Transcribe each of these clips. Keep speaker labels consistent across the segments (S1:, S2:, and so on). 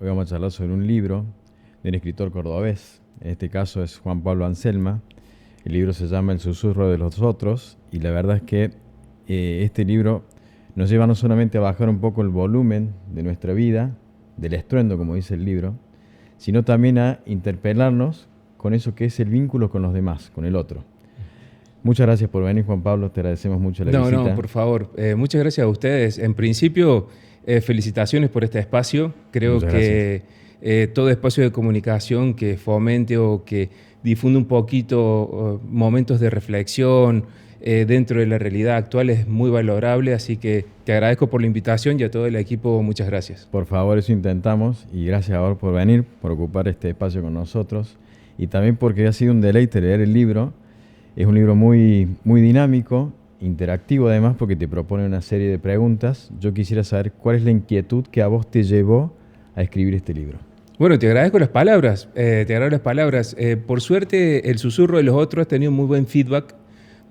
S1: Hoy vamos a charlar sobre un libro de un escritor cordobés. En este caso es Juan Pablo Anselma. El libro se llama El susurro de los otros y la verdad es que este libro nos lleva no solamente a bajar un poco el volumen de nuestra vida, del estruendo, como dice el libro, sino también a interpelarnos con eso que es el vínculo con los demás, con el otro. Muchas gracias por venir, Juan Pablo, te agradecemos mucho la visita.
S2: No, por favor. Muchas gracias a ustedes. En principio, felicitaciones por este espacio. Creo
S1: Muchas
S2: que todo espacio de comunicación que fomente o que difunda un poquito momentos de reflexión dentro de la realidad actual es muy valorable, así que te agradezco por la invitación y a todo el equipo muchas gracias.
S1: Por favor, eso intentamos y gracias a vos por venir, por ocupar este espacio con nosotros y también porque ha sido un deleite leer el libro. Es un libro muy dinámico, interactivo además porque te propone una serie de preguntas. Yo quisiera saber cuál es la inquietud que a vos te llevó a escribir este libro.
S2: Bueno, te agradezco las palabras. Por suerte, El susurro de los otros ha tenido muy buen feedback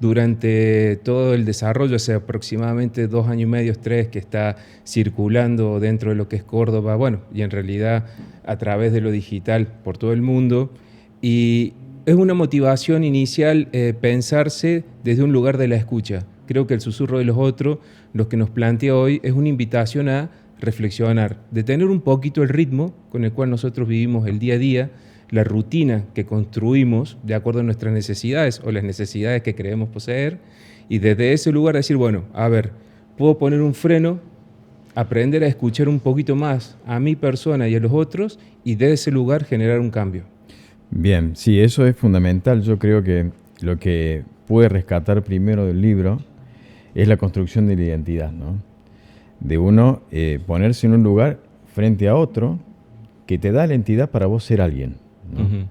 S2: durante todo el desarrollo, hace aproximadamente 2 años y medio, 3, que está circulando dentro de lo que es Córdoba, bueno, y en realidad a través de lo digital por todo el mundo. Y es una motivación inicial pensarse desde un lugar de la escucha. Creo que El susurro de los otros, lo que nos plantea hoy, es una invitación a reflexionar, detener un poquito el ritmo con el cual nosotros vivimos el día a día, la rutina que construimos de acuerdo a nuestras necesidades o las necesidades que creemos poseer, y desde ese lugar decir, bueno, a ver, puedo poner un freno, aprender a escuchar un poquito más a mi persona y a los otros, y desde ese lugar generar un cambio.
S1: Bien, sí, eso es fundamental. Yo creo que lo que pude rescatar primero del libro es la construcción de la identidad, ¿no? De uno ponerse en un lugar frente a otro que te da la identidad para vos ser alguien, ¿no?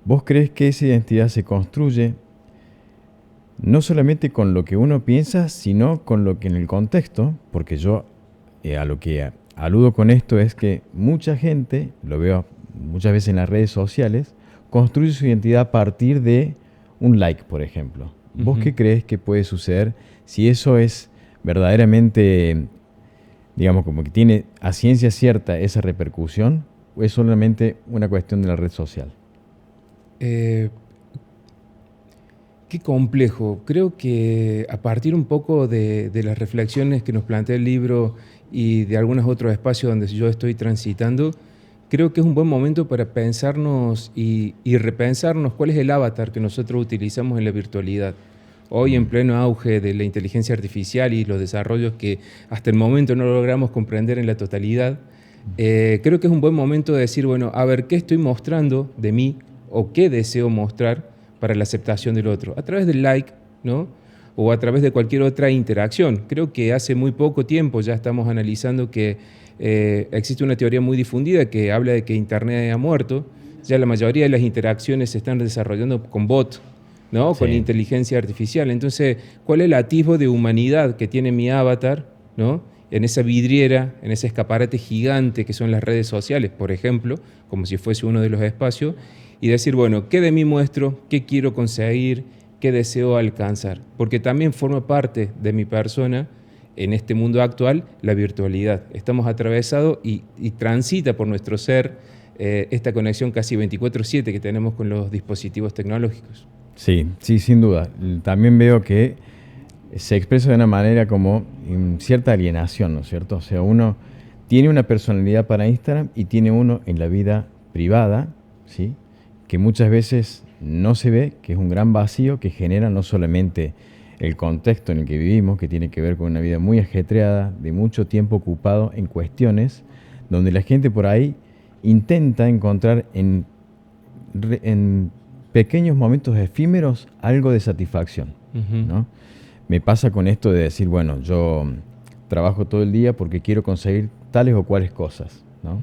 S1: ¿Vos crees que esa identidad se construye no solamente con lo que uno piensa, sino con lo que en el contexto? Porque yo a lo que aludo con esto es que mucha gente, lo veo muchas veces en las redes sociales, construye su identidad a partir de un like, por ejemplo. ¿Vos qué crees que puede suceder si eso es verdaderamente, digamos, como que tiene a ciencia cierta esa repercusión, o es solamente una cuestión de la red social?
S2: Qué complejo. Creo que a partir un poco de las reflexiones que nos plantea el libro y de algunos otros espacios donde yo estoy transitando, creo que es un buen momento para pensarnos y repensarnos cuál es el avatar que nosotros utilizamos en la virtualidad. Hoy, en pleno auge de la inteligencia artificial y los desarrollos que hasta el momento no logramos comprender en la totalidad, creo que es un buen momento de decir, bueno, a ver, ¿qué estoy mostrando de mí o qué deseo mostrar para la aceptación del otro? A través del like, ¿no? O a través de cualquier otra interacción. Creo que hace muy poco tiempo ya estamos analizando que existe una teoría muy difundida que habla de que Internet ha muerto. Ya la mayoría de las interacciones se están desarrollando con bots, ¿no?
S1: Sí.
S2: Con inteligencia artificial. Entonces, ¿cuál es el atisbo de humanidad que tiene mi avatar, ¿no? En esa vidriera, en ese escaparate gigante que son las redes sociales, por ejemplo, como si fuese uno de los espacios, y decir, bueno, ¿qué de mí muestro? ¿Qué quiero conseguir? ¿Qué deseo alcanzar? Porque también forma parte de mi persona en este mundo actual la virtualidad. Estamos atravesados y transita por nuestro ser esta conexión casi 24/7 que tenemos con los dispositivos tecnológicos.
S1: Sí, sí, sin duda. También veo que se expresa de una manera como cierta alienación, ¿no es cierto? O sea, uno tiene una personalidad para Instagram y tiene uno en la vida privada, ¿sí? Que muchas veces no se ve, que es un gran vacío que genera no solamente el contexto en el que vivimos, que tiene que ver con una vida muy ajetreada, de mucho tiempo ocupado en cuestiones donde la gente por ahí intenta encontrar en pequeños momentos efímeros algo de satisfacción, ¿no? Me pasa con esto de decir, bueno, yo trabajo todo el día porque quiero conseguir tales o cuales cosas, ¿no?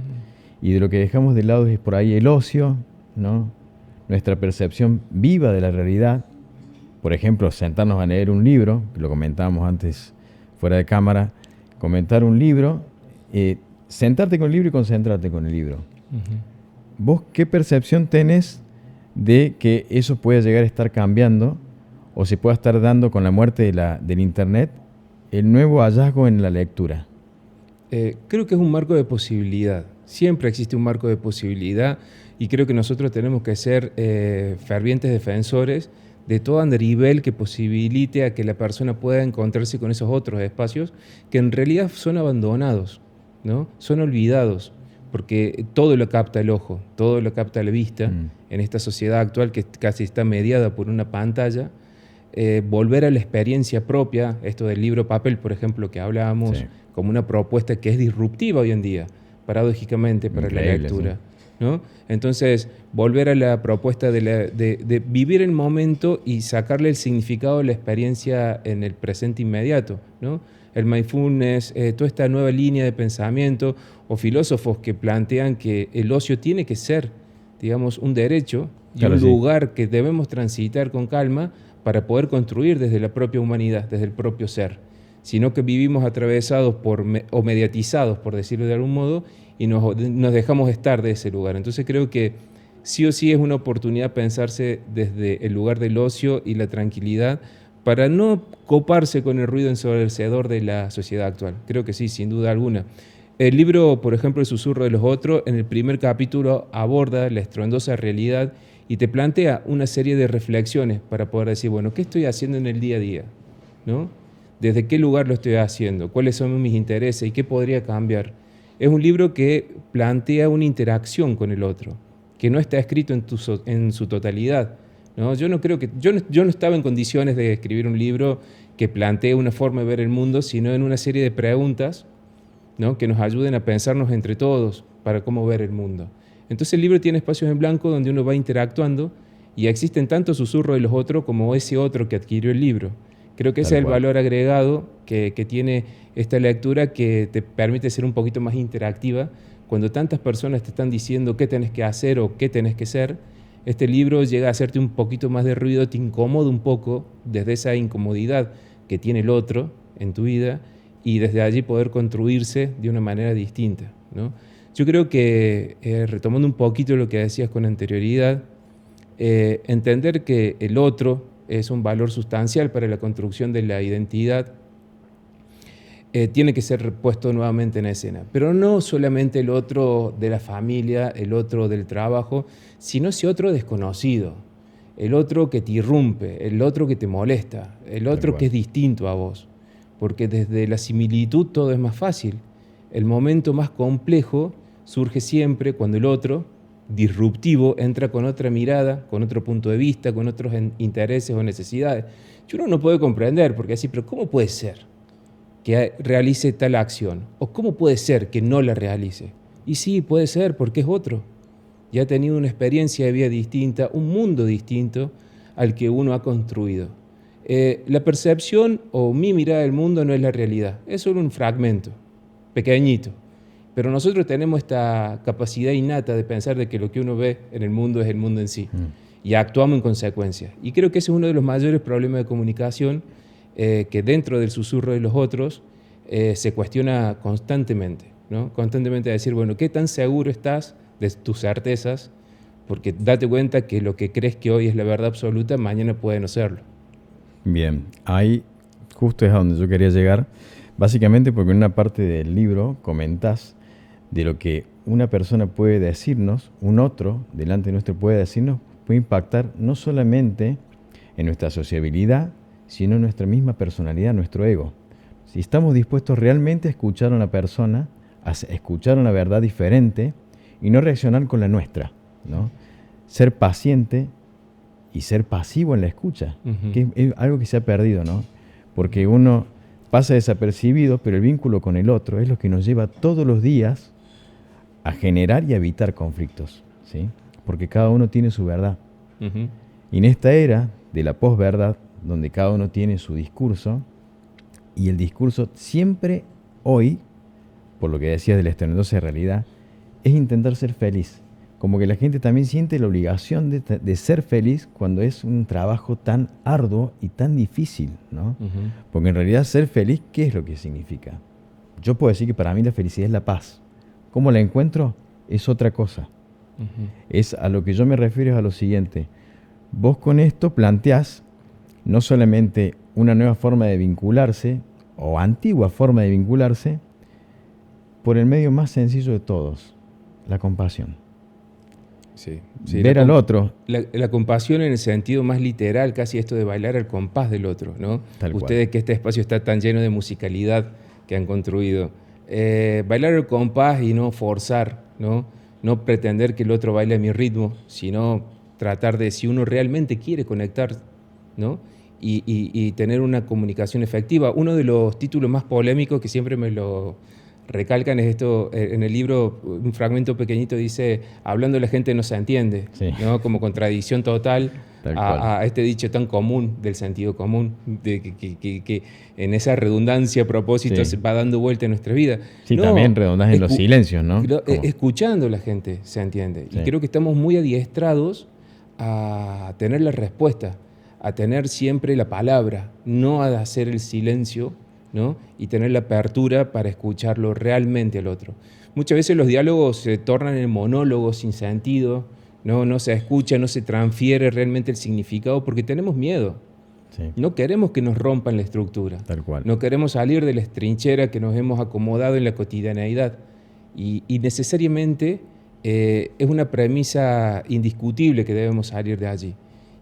S1: Y de lo que dejamos de lado es por ahí el ocio, ¿no? Nuestra percepción viva de la realidad. Por ejemplo, sentarnos a leer un libro, que lo comentábamos antes fuera de cámara, comentar un libro, sentarte con el libro y concentrarte con el libro. ¿Vos qué percepción tenés de que eso pueda llegar a estar cambiando o se pueda estar dando con la muerte del Internet el nuevo hallazgo en la lectura?
S2: Creo que es un marco de posibilidad. Siempre existe un marco de posibilidad y creo que nosotros tenemos que ser fervientes defensores de todo andarivel que posibilite a que la persona pueda encontrarse con esos otros espacios que en realidad son abandonados, ¿no? Son olvidados, porque todo lo capta el ojo, todo lo capta la vista en esta sociedad actual que casi está mediada por una pantalla. Volver a la experiencia propia, esto del libro papel, por ejemplo, que hablábamos, sí, como una propuesta que es disruptiva hoy en día, paradójicamente, para increíble, la lectura. Sí. ¿No? Entonces, volver a la propuesta de vivir el momento y sacarle el significado de la experiencia en el presente inmediato, ¿no? El mindfulness, toda esta nueva línea de pensamiento, o filósofos que plantean que el ocio tiene que ser, digamos, un derecho y claro, un lugar, sí, que debemos transitar con calma para poder construir desde la propia humanidad, desde el propio ser, sino que vivimos atravesados o mediatizados, por decirlo de algún modo, y nos dejamos estar de ese lugar. Entonces creo que sí o sí es una oportunidad pensarse desde el lugar del ocio y la tranquilidad para no coparse con el ruido ensordecedor de la sociedad actual. Creo que sí, sin duda alguna. El libro, por ejemplo, El susurro de los otros, en el primer capítulo aborda la estruendosa realidad y te plantea una serie de reflexiones para poder decir, bueno, ¿qué estoy haciendo en el día a día? ¿No? ¿Desde qué lugar lo estoy haciendo? ¿Cuáles son mis intereses y qué podría cambiar? Es un libro que plantea una interacción con el otro, que no está escrito en su totalidad, ¿no? Yo no estaba en condiciones de escribir un libro que plantee una forma de ver el mundo, sino en una serie de preguntas, ¿no? Que nos ayuden a pensarnos entre todos para cómo ver el mundo. Entonces el libro tiene espacios en blanco donde uno va interactuando y existen tanto susurros de los otros como ese otro que adquirió el libro. Creo que ese es el valor agregado que tiene esta lectura, que te permite ser un poquito más interactiva. Cuando tantas personas te están diciendo qué tenés que hacer o qué tenés que ser, este libro llega a hacerte un poquito más de ruido, te incomoda un poco desde esa incomodidad que tiene el otro en tu vida y desde allí poder construirse de una manera distinta, ¿no? Yo creo que, retomando un poquito lo que decías con anterioridad, entender que el otro es un valor sustancial para la construcción de la identidad, tiene que ser puesto nuevamente en escena. Pero no solamente el otro de la familia, el otro del trabajo, sino ese otro desconocido, el otro que te irrumpe, el otro que te molesta, el otro que es distinto a vos. Porque desde la similitud todo es más fácil. El momento más complejo surge siempre cuando el otro, disruptivo, entra con otra mirada, con otro punto de vista, con otros intereses o necesidades. Y uno no puede comprender, porque así, pero ¿cómo puede ser que realice tal acción? ¿O cómo puede ser que no la realice? Y sí, puede ser, porque es otro. Y ha tenido una experiencia de vida distinta, un mundo distinto al que uno ha construido. La percepción o mi mirada del mundo no es la realidad, es solo un fragmento, pequeñito. Pero nosotros tenemos esta capacidad innata de pensar de que lo que uno ve en el mundo es el mundo en sí. Y actuamos en consecuencia. Y creo que ese es uno de los mayores problemas de comunicación que dentro del susurro de los otros se cuestiona constantemente, ¿no? Constantemente decir, bueno, ¿qué tan seguro estás de tus certezas? Porque date cuenta que lo que crees que hoy es la verdad absoluta, mañana puede no serlo.
S1: Bien, ahí justo es a donde yo quería llegar. Básicamente porque en una parte del libro comentás de lo que una persona puede decirnos, un otro delante nuestro puede decirnos, puede impactar no solamente en nuestra sociabilidad, sino en nuestra misma personalidad, nuestro ego. Si estamos dispuestos realmente a escuchar a una persona, a escuchar una verdad diferente y no reaccionar con la nuestra, ¿no? Ser paciente y ser pasivo en la escucha, que es algo que se ha perdido, ¿no? Porque uno pasa desapercibido, pero el vínculo con el otro es lo que nos lleva todos los días a generar y a evitar conflictos, ¿sí? Porque cada uno tiene su verdad. Y en esta era de la posverdad, donde cada uno tiene su discurso, y el discurso siempre hoy, por lo que decías de la estruendosa realidad, es intentar ser feliz. Como que la gente también siente la obligación de ser feliz cuando es un trabajo tan arduo y tan difícil, ¿no? Porque en realidad ser feliz, ¿qué es lo que significa? Yo puedo decir que para mí la felicidad es la paz. ¿Cómo la encuentro? Es otra cosa. Es a lo que yo me refiero es a lo siguiente. Vos con esto planteás no solamente una nueva forma de vincularse o antigua forma de vincularse por el medio más sencillo de todos, La compasión.
S2: Sí,
S1: Ver al otro.
S2: La compasión en el sentido más literal, casi esto de bailar al compás del otro, ¿no?
S1: Tal cual.
S2: Ustedes que este espacio está tan lleno de musicalidad que han construido. Bailar al compás y no forzar, ¿no? No pretender que el otro baile a mi ritmo, sino tratar de, si uno realmente quiere conectar, ¿no? Y tener una comunicación efectiva. Uno de los títulos más polémicos que siempre me lo recalcan es esto, en el libro, un fragmento pequeñito dice, hablando la gente no se entiende,
S1: Sí.
S2: ¿no? Como contradicción total
S1: Tal cual.
S2: a este dicho tan común del sentido común, de que en esa redundancia a propósito
S1: Sí.
S2: se va dando vuelta en nuestra vida.
S1: Sí,
S2: No,
S1: también redondas en los silencios, ¿no? Como-
S2: escuchando la gente se entiende.
S1: Sí.
S2: Y creo que estamos muy adiestrados a tener la respuesta, a tener siempre la palabra, no a hacer el silencio, ¿no? Y tener la apertura para escucharlo realmente al otro. Muchas veces los diálogos se tornan en monólogos sin sentido, no se escucha, no se transfiere realmente el significado porque tenemos miedo.
S1: Sí.
S2: No queremos que nos rompan la estructura.
S1: Tal cual.
S2: No queremos salir de la trinchera que nos hemos acomodado en la cotidianeidad. Y necesariamente es una premisa indiscutible que debemos salir de allí.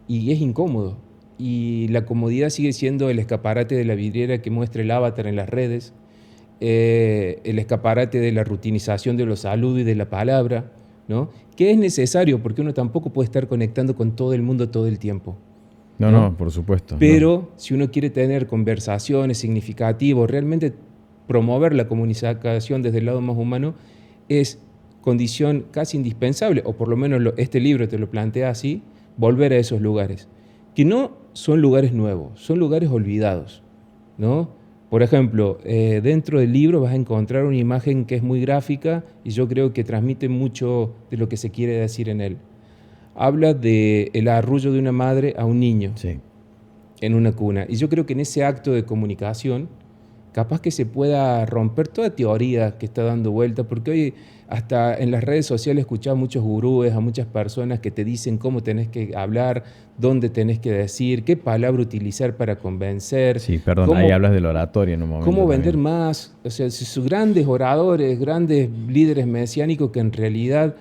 S2: Y es incómodo. Y la comodidad sigue siendo el escaparate de la vidriera que muestra el avatar en las redes, el escaparate de la rutinización de los saludos y de la palabra, ¿no? Que es necesario porque uno tampoco puede estar conectando con todo el mundo todo el tiempo.
S1: No, por supuesto.
S2: Pero si uno quiere tener conversaciones significativas, realmente promover la comunicación desde el lado más humano, es condición casi indispensable, o por lo menos este libro te lo plantea así, volver a esos lugares, que no son lugares nuevos, son lugares olvidados, ¿no? Por ejemplo, dentro del libro vas a encontrar una imagen que es muy gráfica y yo creo que transmite mucho de lo que se quiere decir en él. Habla del arrullo de una madre a un niño
S1: Sí.
S2: en una cuna. Y yo creo que en ese acto de comunicación, capaz que se pueda romper toda teoría que está dando vuelta, porque hoy hasta en las redes sociales escuchamos muchos gurúes, a muchas personas que te dicen cómo tenés que hablar, dónde tenés que decir, qué palabra utilizar para convencer.
S1: Sí, perdón,
S2: cómo,
S1: ahí hablas del oratorio en un momento.
S2: cómo vender
S1: también.
S2: más. O sea, sus grandes oradores, grandes líderes mesiánicos que en realidad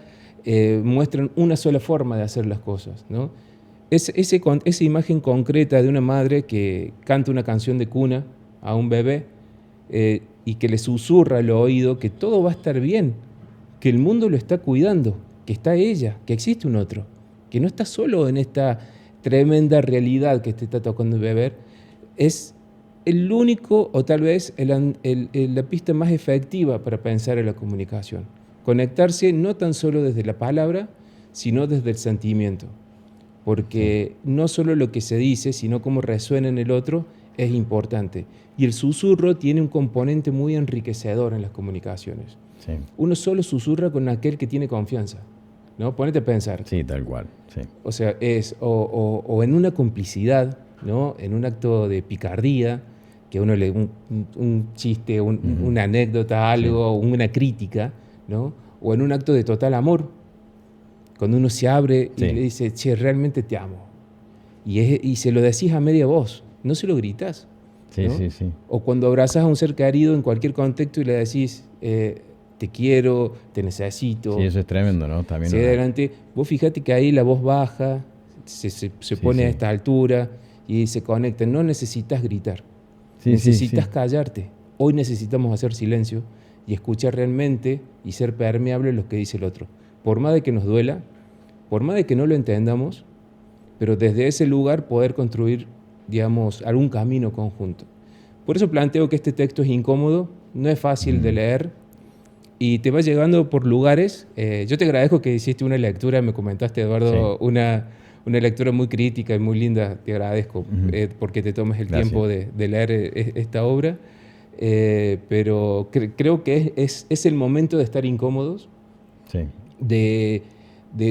S2: muestran una sola forma de hacer las cosas, ¿no? Esa imagen concreta de una madre que canta una canción de cuna a un bebé y que le susurra al oído que todo va a estar bien, que el mundo lo está cuidando, que está ella, que existe un otro, que no está solo en esta tremenda realidad que te está tocando beber, es el único o tal vez la pista más efectiva para pensar en la comunicación. Conectarse no tan solo desde la palabra, sino desde el sentimiento. Porque no solo lo que se dice, sino cómo resuena en el otro es importante. Y el susurro tiene un componente muy enriquecedor en las comunicaciones.
S1: Sí.
S2: Uno solo susurra con aquel que tiene confianza, ¿no? Ponete a pensar.
S1: Sí, tal cual. Sí.
S2: O sea, es o en una complicidad, ¿no? En un acto de picardía, que uno le un chiste, una anécdota, algo, una crítica, ¿no? O en un acto de total amor, cuando uno se abre y le dice, che, realmente te amo. Y se lo decís a media voz, no se lo gritas.
S1: Sí,
S2: ¿no?
S1: sí, sí.
S2: O cuando abrazás a un ser querido en cualquier contexto y le decís, te quiero, te necesito.
S1: Sí, eso es tremendo, ¿no? También.
S2: Sí, adelante. Vos fíjate que ahí la voz baja, se pone a esta altura y se conecta. No necesitas gritar, necesitas callarte. Hoy necesitamos hacer silencio y escuchar realmente y ser permeable a lo que dice el otro. Por más de que nos duela, por más de que no lo entendamos, pero desde ese lugar poder construir, digamos, algún camino conjunto. Por eso planteo que este texto es incómodo, no es fácil de leer y te va llegando por lugares. Yo te agradezco que hiciste una lectura, me comentaste, Eduardo, una lectura muy crítica y muy linda, te agradezco porque te tomes el tiempo de leer esta obra, pero creo que es el momento de estar incómodos, de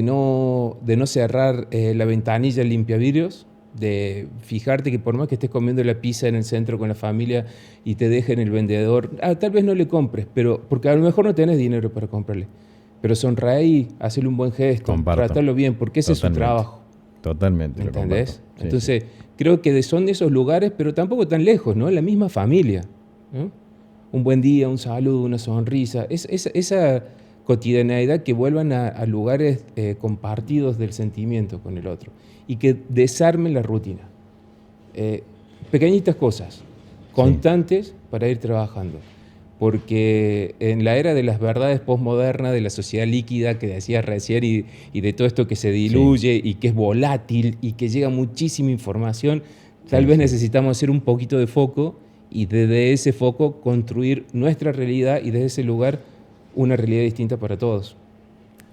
S2: no cerrar la ventanilla limpiavidrios, de fijarte que por más que estés comiendo la pizza en el centro con la familia y te dejen el vendedor, tal vez no le compres, pero porque a lo mejor no tenés dinero para comprarle, pero sonreí, hacerle un buen gesto, tratarlo bien, porque ese es su trabajo.
S1: Totalmente.
S2: ¿Entendés? Entonces, creo que son de esos lugares, pero tampoco tan lejos, ¿no? La misma familia, ¿no? Un buen día, un saludo, una sonrisa, esa cotidianeidad que vuelvan a lugares compartidos del sentimiento con el otro y que desarmen la rutina. Pequeñitas cosas, constantes para ir trabajando. Porque en la era de las verdades postmodernas, de la sociedad líquida que decías recién y de todo esto que se diluye y que es volátil y que llega muchísima información, tal vez necesitamos hacer un poquito de foco y desde ese foco construir nuestra realidad y desde ese lugar una realidad distinta para todos.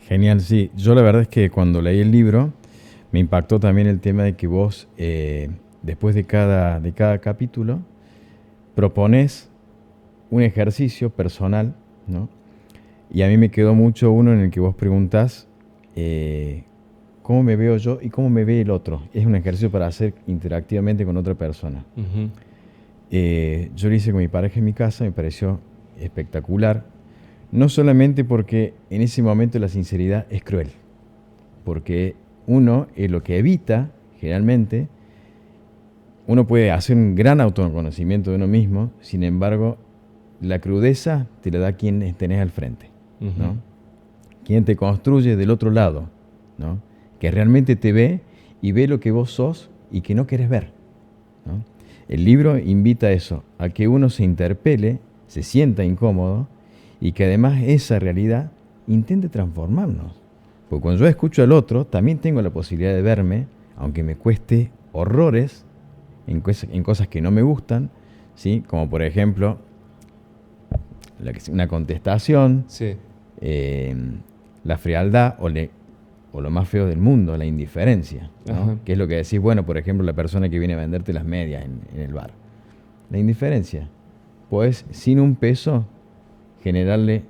S1: Genial, sí. Yo la verdad es que cuando leí el libro me impactó también el tema de que vos, después de cada capítulo, propones un ejercicio personal, ¿no? Y a mí me quedó mucho uno en el que vos preguntás cómo me veo yo y cómo me ve el otro. Es un ejercicio para hacer interactivamente con otra persona.
S2: Uh-huh.
S1: Yo lo hice con mi pareja en mi casa, me pareció espectacular. No solamente porque en ese momento la sinceridad es cruel, porque uno es lo que evita, generalmente, uno puede hacer un gran autoconocimiento de uno mismo, sin embargo, la crudeza te la da quien tenés al frente, ¿no? Quien te construye del otro lado, ¿no? Que realmente te ve y ve lo que vos sos y que no querés ver, ¿no? El libro invita a eso, a que uno se interpele, se sienta incómodo y que además esa realidad intente transformarnos. Porque cuando yo escucho al otro, también tengo la posibilidad de verme, aunque me cueste horrores en cosas que no me gustan, ¿sí? Como por ejemplo una contestación,
S2: sí.
S1: La frialdad o lo más feo del mundo, la indiferencia, ¿no? Que es lo que decís, bueno, por ejemplo, la persona que viene a venderte las medias en el bar. La indiferencia. Pues sin un peso generarle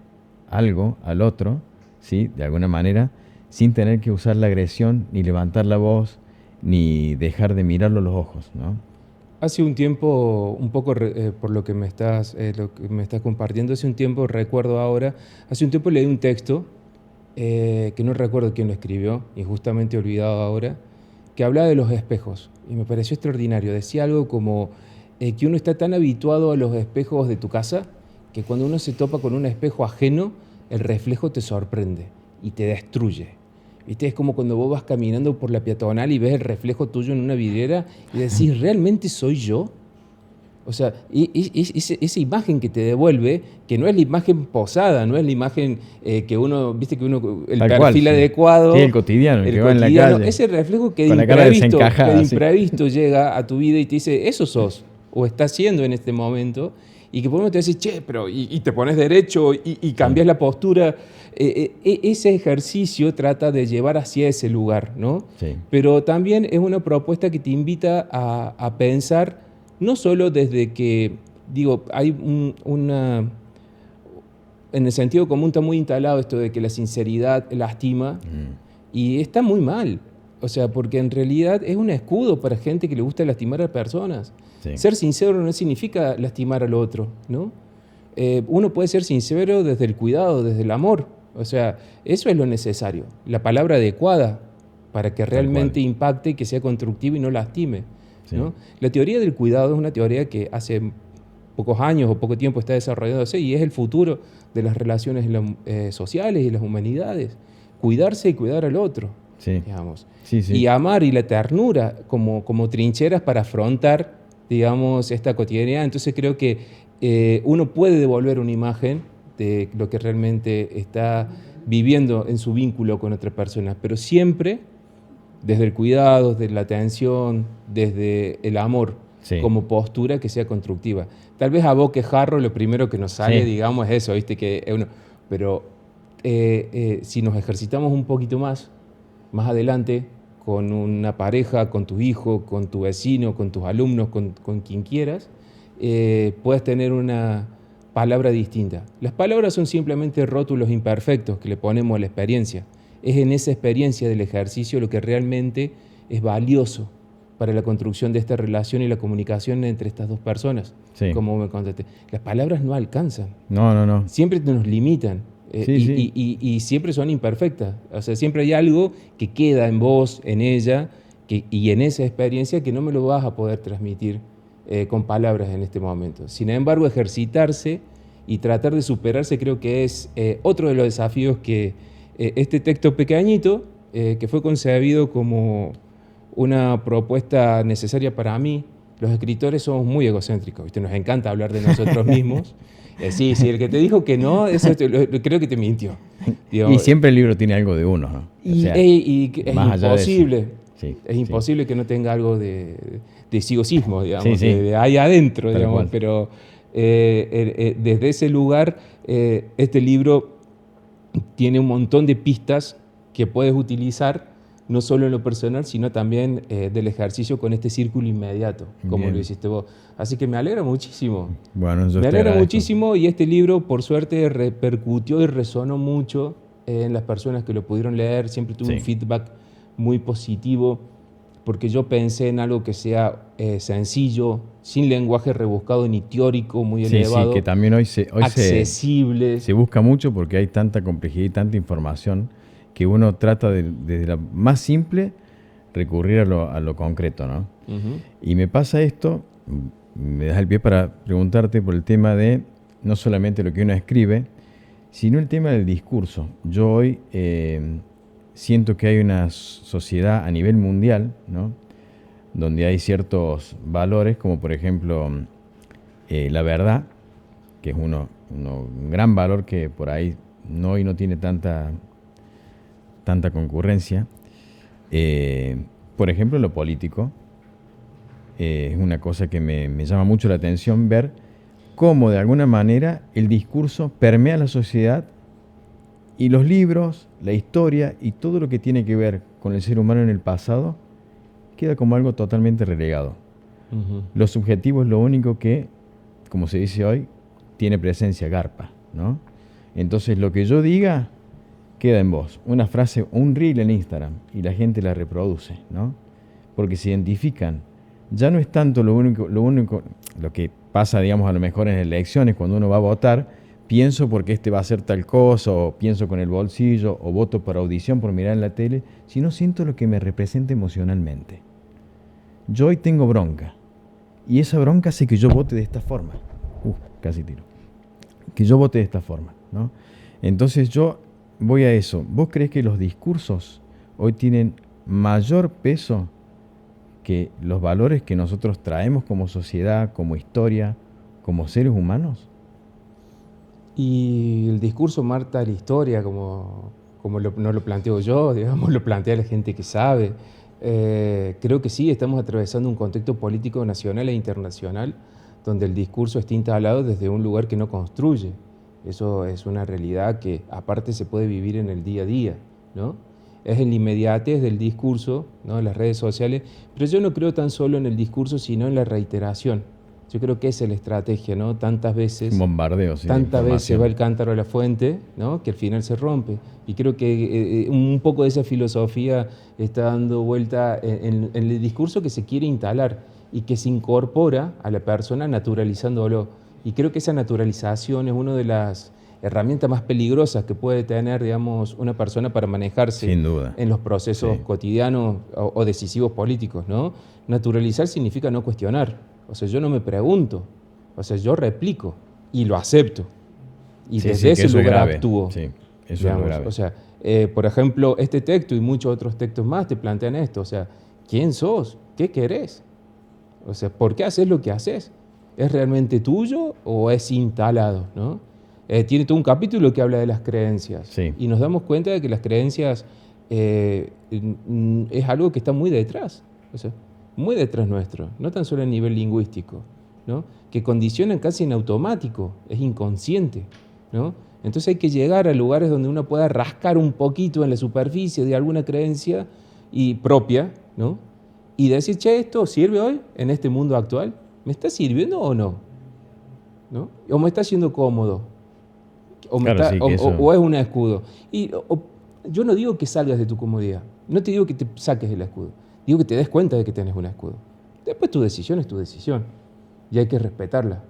S1: algo al otro, ¿sí? De alguna manera, sin tener que usar la agresión, ni levantar la voz, ni dejar de mirarlo a los ojos, ¿no?
S2: Hace un tiempo, un poco por lo que me estás compartiendo, hace un tiempo, recuerdo ahora, hace un tiempo leí un texto, que no recuerdo quién lo escribió, y justamente he olvidado ahora, que hablaba de los espejos, y me pareció extraordinario. Decía algo como que uno está tan habituado a los espejos de tu casa, que cuando uno se topa con un espejo ajeno, el reflejo te sorprende y te destruye. ¿Viste? Es como cuando vos vas caminando por la peatonal y ves el reflejo tuyo en una vidriera y decís, ¿realmente soy yo? O sea, esa imagen que te devuelve, que no es la imagen posada, no es la imagen que uno, viste que uno, el
S1: tal
S2: perfil
S1: cual, sí.
S2: adecuado.
S1: Sí, el cotidiano, el que va en la calle.
S2: Ese reflejo que
S1: con
S2: de imprevisto llega a tu vida y te dice, eso sos, o estás siendo en este momento, y que por uno te decís, che, pero, y te pones derecho y cambias la postura. Ese ejercicio trata de llevar hacia ese lugar, ¿no?
S1: Sí.
S2: Pero también es una propuesta que te invita a pensar, no solo desde que, digo, hay en el sentido común está muy instalado esto de que la sinceridad lastima, y está muy mal. O sea, porque en realidad es un escudo para gente que le gusta lastimar a personas. Sí. Ser sincero no significa lastimar al otro, ¿no? Uno puede ser sincero desde el cuidado, desde el amor. O sea, eso es lo necesario. La palabra adecuada para que realmente impacte y que sea constructivo y no lastime, ¿no? La teoría del cuidado es una teoría que hace pocos años o poco tiempo está desarrollándose y es el futuro de las relaciones sociales y las humanidades. Cuidarse y cuidar al otro, digamos. Y amar y la ternura como trincheras para afrontar, digamos, esta cotidianidad. Entonces creo que uno puede devolver una imagen de lo que realmente está viviendo en su vínculo con otra persona, pero siempre desde el cuidado, desde la atención, desde el amor, como postura que sea constructiva. Tal vez a boquejarro lo primero que nos sale, digamos, es eso, ¿viste? Pero si nos ejercitamos un poquito más adelante, con una pareja, con tu hijo, con tu vecino, con tus alumnos, con quien quieras, puedes tener una palabra distinta. Las palabras son simplemente rótulos imperfectos que le ponemos a la experiencia. Es en esa experiencia del ejercicio lo que realmente es valioso para la construcción de esta relación y la comunicación entre estas dos personas, como me contaste. Las palabras no alcanzan.
S1: No.
S2: Siempre nos limitan. Y siempre son imperfectas. O sea, siempre hay algo que queda en vos, en ella, y en esa experiencia que no me lo vas a poder transmitir con palabras en este momento. Sin embargo, ejercitarse y tratar de superarse creo que es otro de los desafíos que este texto pequeñito, que fue concebido como una propuesta necesaria para mí. Los escritores somos muy egocéntricos, ¿viste? Nos encanta hablar de nosotros mismos. Sí, el que te dijo que no, eso creo que te mintió. Digo,
S1: y siempre el libro tiene algo de uno, ¿no?
S2: Y es imposible.
S1: Sí,
S2: es imposible que no tenga algo de sigosismo, digamos,
S1: sí.
S2: de ahí adentro, digamos. Pero desde ese lugar, este libro tiene un montón de pistas que puedes utilizar, no solo en lo personal, sino también del ejercicio con este círculo inmediato, como
S1: Bien.
S2: lo hiciste vos. Así que me alegra muchísimo.
S1: Bueno,
S2: Me alegra muchísimo, y este libro, por suerte, repercutió y resonó mucho en las personas que lo pudieron leer. Siempre tuve un feedback muy positivo, porque yo pensé en algo que sea sencillo, sin lenguaje rebuscado ni teórico muy elevado.
S1: Sí, que también hoy
S2: accesible.
S1: Se busca mucho porque hay tanta complejidad y tanta información que uno trata desde la más simple recurrir a lo concreto, ¿no?
S2: Uh-huh.
S1: Y me pasa esto, me das el pie para preguntarte por el tema de no solamente lo que uno escribe, sino el tema del discurso. Yo hoy siento que hay una sociedad a nivel mundial, ¿no?, donde hay ciertos valores, como por ejemplo la verdad, que es un gran valor que por ahí hoy no tiene tanta concurrencia. Por ejemplo, lo político. Es una cosa que me llama mucho la atención, ver cómo de alguna manera el discurso permea la sociedad, y los libros, la historia y todo lo que tiene que ver con el ser humano en el pasado queda como algo totalmente relegado.
S2: Uh-huh.
S1: Lo subjetivo es lo único que, como se dice hoy, tiene presencia, garpa, ¿no? Entonces lo que yo diga queda en vos. Una frase, un reel en Instagram, y la gente la reproduce, ¿no? Porque se identifican. Ya no es tanto lo que pasa, digamos, a lo mejor en elecciones, cuando uno va a votar, pienso porque este va a hacer tal cosa, o pienso con el bolsillo, o voto por audición por mirar en la tele, sino siento lo que me representa emocionalmente. Yo hoy tengo bronca, y esa bronca hace que yo vote de esta forma. Casi tiro. Que yo vote de esta forma, ¿no? Entonces yo voy a eso. ¿Vos crees que los discursos hoy tienen mayor peso que los valores que nosotros traemos como sociedad, como historia, como seres humanos?
S2: Y el discurso marca la historia, como no lo planteo yo, digamos, lo plantea la gente que sabe. Creo que sí, estamos atravesando un contexto político nacional e internacional donde el discurso está instalado desde un lugar que no construye. Eso es una realidad que aparte se puede vivir en el día a día, ¿no? Es en la inmediatez del discurso, ¿no?, en las redes sociales, pero yo no creo tan solo en el discurso, sino en la reiteración. Yo creo que esa es la estrategia, ¿no? Tantas veces,
S1: un bombardeo, sí,
S2: tantas veces va el cántaro a la fuente, ¿no?, que al final se rompe. Y creo que un poco de esa filosofía está dando vuelta en el discurso que se quiere instalar y que se incorpora a la persona naturalizándolo. Y creo que esa naturalización es una de las herramientas más peligrosas que puede tener, digamos, una persona para manejarse
S1: sin duda
S2: en los procesos cotidianos o decisivos políticos, ¿no? Naturalizar significa no cuestionar. O sea, yo no me pregunto, o sea, yo replico y lo acepto. Y desde ese lugar actúo.
S1: Sí, eso
S2: digamos,
S1: es lo grave.
S2: O sea, por ejemplo, este texto y muchos otros textos más te plantean esto. O sea, ¿quién sos? ¿Qué querés? O sea, ¿por qué haces lo que haces? ¿Es realmente tuyo o es instalado, ¿no? Tiene todo un capítulo que habla de las creencias.
S1: Sí.
S2: Y nos damos cuenta de que las creencias es algo que está muy detrás. O sea, muy detrás nuestro, no tan solo a nivel lingüístico, ¿no?, que condicionan casi en automático, es inconsciente, ¿no? Entonces hay que llegar a lugares donde uno pueda rascar un poquito en la superficie de alguna creencia y propia, ¿no?, y decir, che, ¿esto sirve hoy en este mundo actual? ¿Me está sirviendo o no? ¿No? ¿O me está haciendo cómodo? ¿O, o es un escudo? Y yo no digo que salgas de tu comodidad, no te digo que te saques del escudo, digo que te des cuenta de que tenés un escudo. Después tu decisión es tu decisión y hay que respetarla,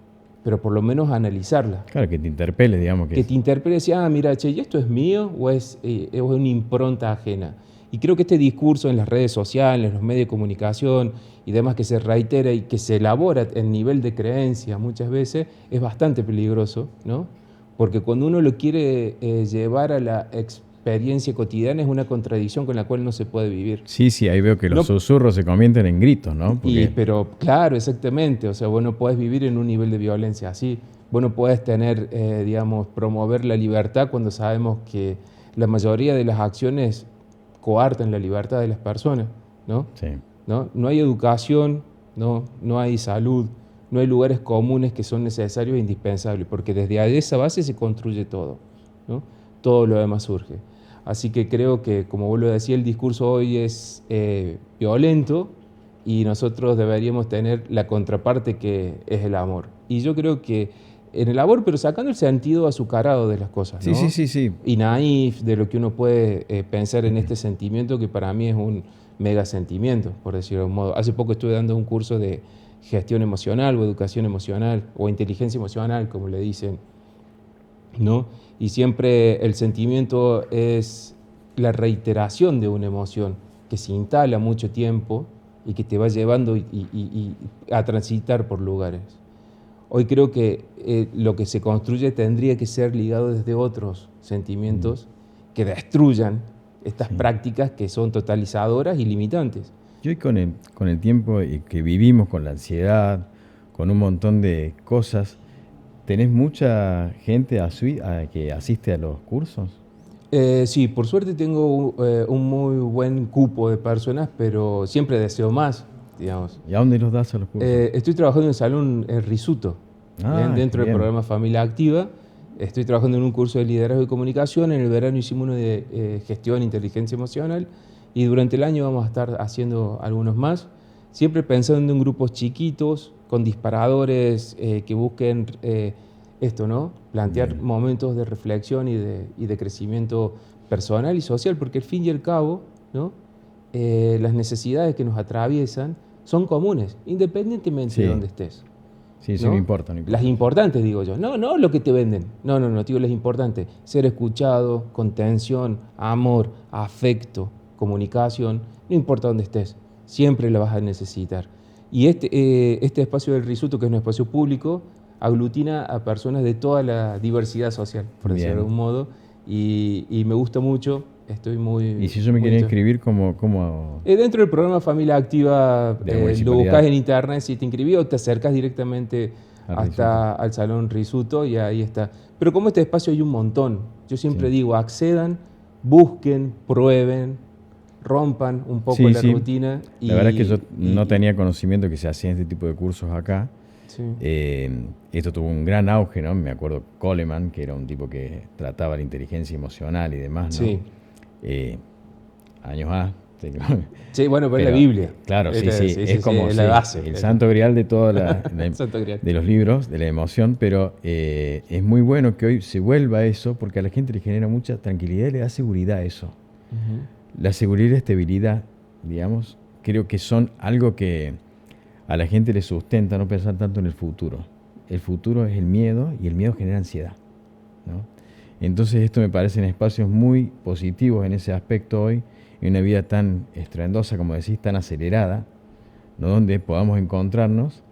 S2: pero por lo menos analizarla.
S1: Claro, que te interpele, digamos.
S2: Que te interpele y decir, mira, che, ¿y esto es mío o es una impronta ajena? Y creo que este discurso en las redes sociales, en los medios de comunicación y demás que se reitera y que se elabora en nivel de creencia muchas veces, es bastante peligroso, ¿no? Porque cuando uno lo quiere llevar a la experiencia cotidiana es una contradicción con la cual no se puede vivir.
S1: Sí, sí, ahí veo que los
S2: No,
S1: susurros se convierten en gritos, ¿no?
S2: pero claro, exactamente, o sea, vos no podés vivir en un nivel de violencia así, vos no podés tener, digamos, promover la libertad cuando sabemos que la mayoría de las acciones coartan la libertad de las personas, ¿no?
S1: Sí.
S2: No hay educación, no hay salud, no hay lugares comunes que son necesarios e indispensables, porque desde esa base se construye todo, ¿no? Todo lo demás surge. Así que creo que, como vos lo decías, el discurso hoy es violento y nosotros deberíamos tener la contraparte que es el amor. Y yo creo que en el amor, pero sacando el sentido azucarado de las cosas,
S1: Sí,
S2: ¿no?
S1: sí, sí, sí.
S2: Y naif de lo que uno puede pensar en este sentimiento que para mí es un mega sentimiento, por decirlo de un modo. Hace poco estuve dando un curso de gestión emocional o educación emocional o inteligencia emocional, como le dicen, ¿no? Y siempre el sentimiento es la reiteración de una emoción que se instala mucho tiempo y que te va llevando a transitar por lugares. Hoy creo que lo que se construye tendría que ser ligado desde otros sentimientos que destruyan estas
S1: Sí.
S2: prácticas que son totalizadoras y limitantes.
S1: Y hoy con el tiempo que vivimos, con la ansiedad, con un montón de cosas, ¿tenés mucha gente que asiste a los cursos?
S2: Sí, por suerte tengo un muy buen cupo de personas, pero siempre deseo más, digamos.
S1: ¿Y a dónde los das a los cursos?
S2: Estoy trabajando en el Salón Risuto,
S1: Ah,
S2: dentro
S1: qué
S2: del
S1: bien.
S2: programa Familia Activa. Estoy trabajando en un curso de liderazgo y comunicación. En el verano hicimos uno de gestión e inteligencia emocional. Y durante el año vamos a estar haciendo algunos más. Siempre pensando en grupos chiquitos, con disparadores que busquen esto, ¿no? Plantear
S1: Bien.
S2: momentos de reflexión y de crecimiento personal y social, porque al fin y al cabo, ¿no? Las necesidades que nos atraviesan son comunes, independientemente
S1: Sí.
S2: de dónde estés.
S1: Sí, eso
S2: ¿No?
S1: no importa, no importa.
S2: Las importantes, digo yo. No lo que te venden. No, digo las importantes. Ser escuchado, contención, amor, afecto, comunicación. No importa dónde estés, siempre la vas a necesitar. Y este espacio del Risuto, que es un espacio público, aglutina a personas de toda la diversidad social, por decirlo de
S1: Bien.
S2: algún modo. Y me gusta mucho. Estoy muy...
S1: Y si yo me
S2: muy
S1: quería
S2: entusiasmado.
S1: inscribir, ¿cómo?
S2: Dentro del programa Familia Activa,
S1: De la
S2: lo
S1: municipalidad.
S2: buscas en internet, si te inscribís o te acercas directamente
S1: Al
S2: hasta al Salón Risuto y ahí está. Pero como este espacio hay un montón, yo siempre
S1: Sí.
S2: digo, accedan, busquen, prueben, rompan un poco
S1: Sí,
S2: la
S1: sí.
S2: rutina.
S1: La verdad es que yo no tenía conocimiento que se hacían este tipo de cursos acá.
S2: Sí.
S1: Esto tuvo un gran auge, ¿no? Me acuerdo Coleman, que era un tipo que trataba la inteligencia emocional y demás, ¿no?
S2: Sí.
S1: Años A. Sí,
S2: Sí, bueno, pero es la
S1: pero,
S2: Biblia.
S1: claro, sí, sí. Es como
S2: es la base.
S1: el santo grial de toda
S2: Santo grial.
S1: de los libros, de la emoción, pero es muy bueno que hoy se vuelva a eso, porque a la gente le genera mucha tranquilidad y le da seguridad a eso.
S2: Ujú.
S1: La seguridad y la estabilidad, digamos, creo que son algo que a la gente le sustenta no pensar tanto en el futuro. El futuro es el miedo y el miedo genera ansiedad, ¿no? Entonces esto me parecen espacios muy positivos en ese aspecto hoy, en una vida tan estruendosa, como decís, tan acelerada, ¿no? Donde podamos encontrarnos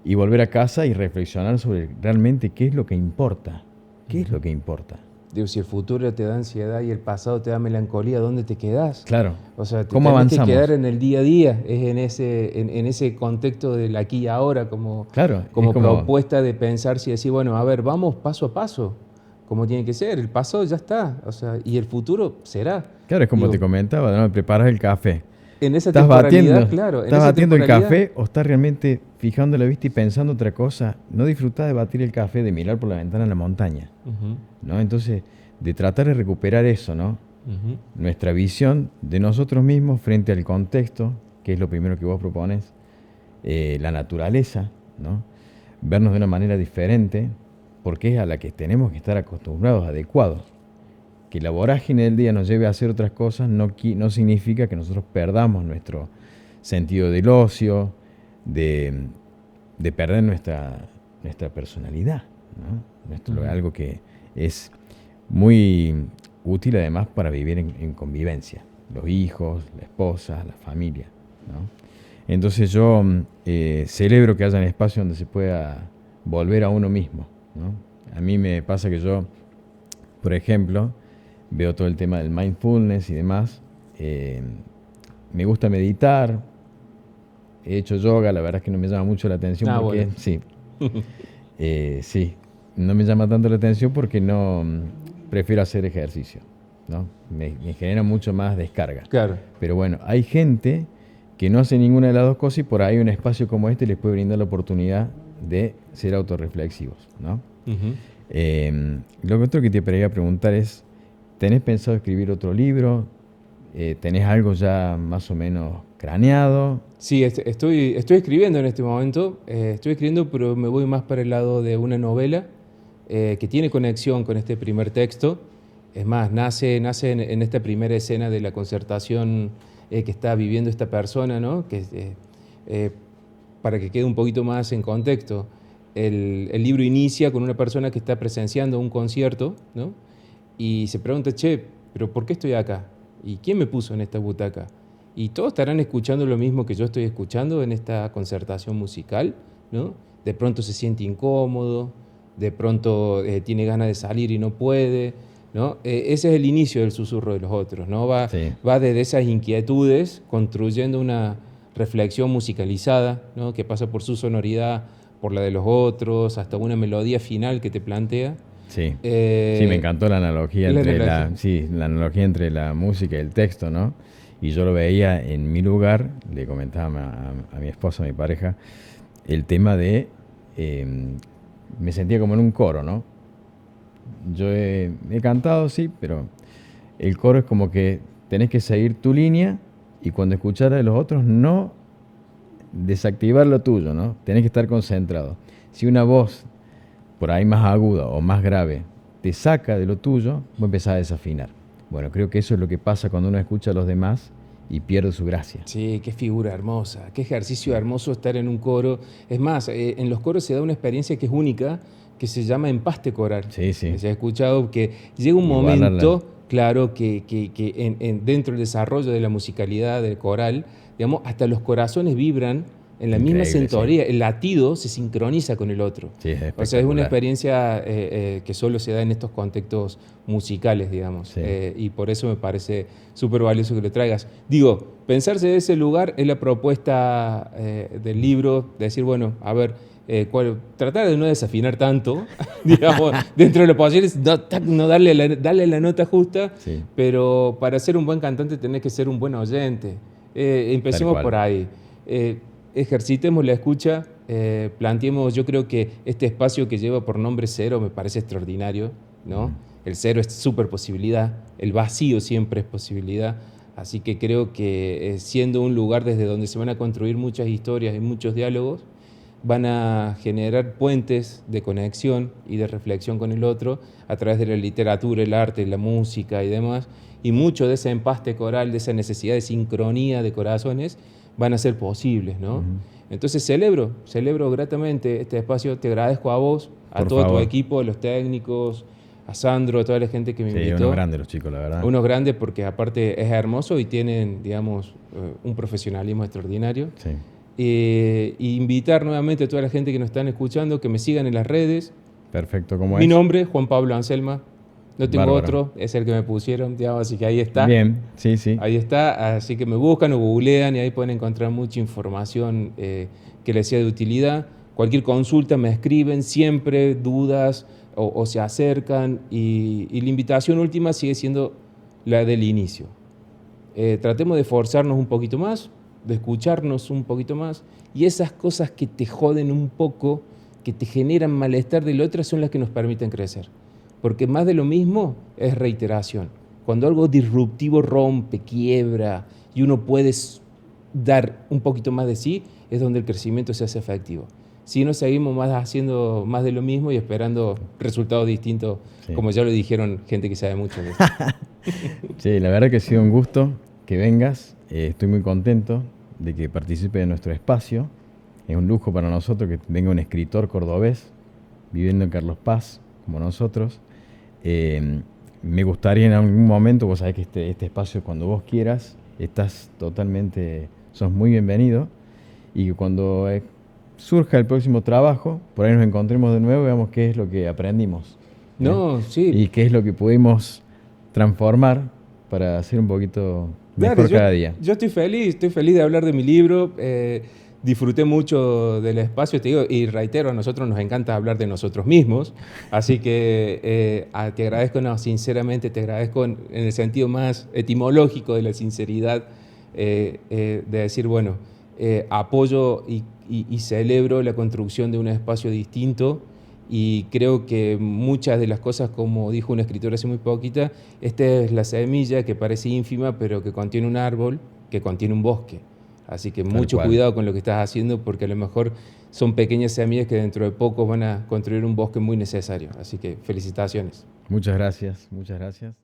S1: y volver a casa y reflexionar sobre realmente qué es lo que importa. ¿Qué es lo que importa?
S2: Digo, si el futuro te da ansiedad y el pasado te da melancolía, ¿dónde te quedás?
S1: Claro.
S2: O sea, te
S1: ¿Cómo
S2: tenés que
S1: avanzamos?
S2: quedar en el día a día, es en ese contexto del aquí y ahora, como
S1: Claro,
S2: como
S1: es como-
S2: propuesta de pensar y decir, bueno, a ver, vamos paso a paso, como tiene que ser. El pasado ya está, o sea, y el futuro será.
S1: Claro, es como
S2: Digo,
S1: te comentaba, ¿no? Preparas el café.
S2: en esa
S1: ¿Estás
S2: temporalidad,
S1: batiendo,
S2: claro, en
S1: estás
S2: esa
S1: batiendo el
S2: temporalidad,
S1: café o estás realmente fijando la vista y pensando otra cosa? No disfrutás de batir el café, de mirar por la ventana en la montaña,
S2: Ujú,
S1: ¿no? Entonces, de tratar de recuperar eso, ¿no?
S2: ujú.
S1: Nuestra visión de nosotros mismos frente al contexto, que es lo primero que vos propones, la naturaleza, ¿no? Vernos de una manera diferente, porque es a la que tenemos que estar acostumbrados, adecuados. Que la vorágine del día nos lleve a hacer otras cosas no significa que nosotros perdamos nuestro sentido del ocio, de perder nuestra personalidad, ¿no?
S2: Ujú.
S1: Algo que es muy útil además para vivir en convivencia. los hijos, la esposa, la familia, ¿no? Entonces yo celebro que haya un espacio donde se pueda volver a uno mismo, ¿no? A mí me pasa que yo, por ejemplo, veo todo el tema del mindfulness y demás. Me gusta meditar. He hecho yoga, la verdad es que no me llama mucho la atención porque,
S2: bueno.
S1: sí, sí, no me llama tanto la atención porque no prefiero hacer ejercicio, ¿no? Me genera mucho más descarga.
S2: Claro.
S1: Pero bueno, hay gente que no hace ninguna de las dos cosas y por ahí un espacio como este les puede brindar la oportunidad de ser autorreflexivos, ¿no?
S2: Ujú.
S1: Lo otro que te quería preguntar es, ¿tenés pensado escribir otro libro? ¿Tenés algo ya más o menos craneado?
S2: Sí, estoy escribiendo en este momento. Estoy escribiendo, pero me voy más para el lado de una novela que tiene conexión con este primer texto. Es más, nace en esta primera escena de la concertación que está viviendo esta persona, ¿no? Para que quede un poquito más en contexto, el libro inicia con una persona que está presenciando un concierto, ¿no? Y se pregunta, che, ¿pero por qué estoy acá? ¿Y quién me puso en esta butaca? Y todos estarán escuchando lo mismo que yo estoy escuchando en esta concertación musical, ¿no? De pronto se siente incómodo, de pronto tiene ganas de salir y no puede, ¿no? Ese es el inicio del susurro de los otros, ¿no?
S1: Sí.
S2: Va desde esas inquietudes, construyendo una reflexión musicalizada, ¿no? Que pasa por su sonoridad, por la de los otros, hasta una melodía final que te plantea.
S1: Sí, sí, me encantó la analogía la analogía entre la música y el texto, ¿no? Y yo lo veía en mi lugar, le comentaba a mi esposa, a mi pareja, el tema de, me sentía como en un coro, ¿no? Yo he cantado, sí, pero el coro es como que tenés que seguir tu línea y cuando escuchar a los otros no desactivar lo tuyo, ¿no? Tenés que estar concentrado. Si una voz por ahí más aguda o más grave te saca de lo tuyo, vos empezás a desafinar. Bueno, creo que eso es lo que pasa cuando uno escucha a los demás y pierde su gracia.
S2: Sí, qué figura hermosa, qué ejercicio hermoso estar en un coro. Es más, en los coros se da una experiencia que es única, que se llama empaste coral.
S1: Sí, sí.
S2: Se ha escuchado que llega un
S1: Igual
S2: momento, claro, que dentro del desarrollo de la musicalidad del coral, digamos, hasta los corazones vibran en la misma
S1: Increíble,
S2: sintonía,
S1: sí.
S2: el latido se sincroniza con el otro.
S1: Sí, es
S2: O sea, es
S1: espectacular.
S2: una experiencia que solo se da en estos contextos musicales, digamos.
S1: Sí.
S2: Y por eso me parece súper valioso que lo traigas. Digo, pensarse de ese lugar es la propuesta del libro, de decir, bueno, a ver, tratar de no desafinar tanto, digamos, dentro de lo posible, no darle la nota justa,
S1: Sí.
S2: pero para ser un buen cantante tenés que ser un buen oyente. Empecemos por ahí. Ejercitemos la escucha, planteemos, yo creo que este espacio que lleva por nombre Cero me parece extraordinario, ¿no? El cero es súper posibilidad, el vacío siempre es posibilidad, así que creo que siendo un lugar desde donde se van a construir muchas historias y muchos diálogos, van a generar puentes de conexión y de reflexión con el otro a través de la literatura, el arte, la música y demás, y mucho de ese empaste coral, de esa necesidad de sincronía de corazones, van a ser posibles, ¿no? Entonces celebro gratamente este espacio, te agradezco a vos, a
S1: Por
S2: todo
S1: favor.
S2: tu equipo, a los técnicos, a Sandro, a toda la gente que me
S1: Sí,
S2: invitó.
S1: unos grandes los chicos, la verdad.
S2: Unos grandes porque aparte es hermoso y tienen, digamos, un profesionalismo extraordinario.
S1: Sí.
S2: Y invitar nuevamente a toda la gente que nos están escuchando que me sigan en las redes.
S1: Perfecto, ¿cómo
S2: Mi
S1: es?
S2: nombre, Juan Pablo Anselma. No tengo
S1: Bárbaro.
S2: otro, es el que me pusieron, digamos, así que ahí está.
S1: Bien, sí, sí.
S2: Ahí está, así que me buscan o googlean y ahí pueden encontrar mucha información que les sea de utilidad. Cualquier consulta me escriben, siempre dudas o se acercan y la invitación última sigue siendo la del inicio. Tratemos de forzarnos un poquito más, de escucharnos un poquito más y esas cosas que te joden un poco, que te generan malestar del otro son las que nos permiten crecer. Porque más de lo mismo es reiteración. Cuando algo disruptivo rompe, quiebra y uno puede dar un poquito más de sí, es donde el crecimiento se hace efectivo. Si no seguimos más haciendo más de lo mismo y esperando resultados distintos,
S1: Sí.
S2: como ya lo dijeron gente que sabe mucho de esto.
S1: Sí, la verdad que ha sido un gusto que vengas. Estoy muy contento de que participe de nuestro espacio. Es un lujo para nosotros que venga un escritor cordobés viviendo en Carlos Paz, como nosotros. me gustaría en algún momento, vos sabés que este espacio, cuando vos quieras, sos muy bienvenido, y que cuando surja el próximo trabajo, por ahí nos encontremos de nuevo y veamos qué es lo que aprendimos.
S2: No, sí.
S1: Y qué es lo que pudimos transformar para hacer un poquito
S2: Dale,
S1: mejor cada día.
S2: yo estoy feliz de hablar de mi libro. Disfruté mucho del espacio, te digo, y reitero, a nosotros nos encanta hablar de nosotros mismos, así que te agradezco, no, sinceramente te agradezco en el sentido más etimológico de la sinceridad, de decir, bueno, apoyo y celebro la construcción de un espacio distinto, y creo que muchas de las cosas, como dijo un escritor hace muy poquita, esta es la semilla que parece ínfima, pero que contiene un árbol, que contiene un bosque. Así que mucho cuidado con lo que estás haciendo, porque a lo mejor son pequeñas semillas que dentro de poco van a construir un bosque muy necesario. Así que felicitaciones.
S1: Muchas gracias, muchas gracias.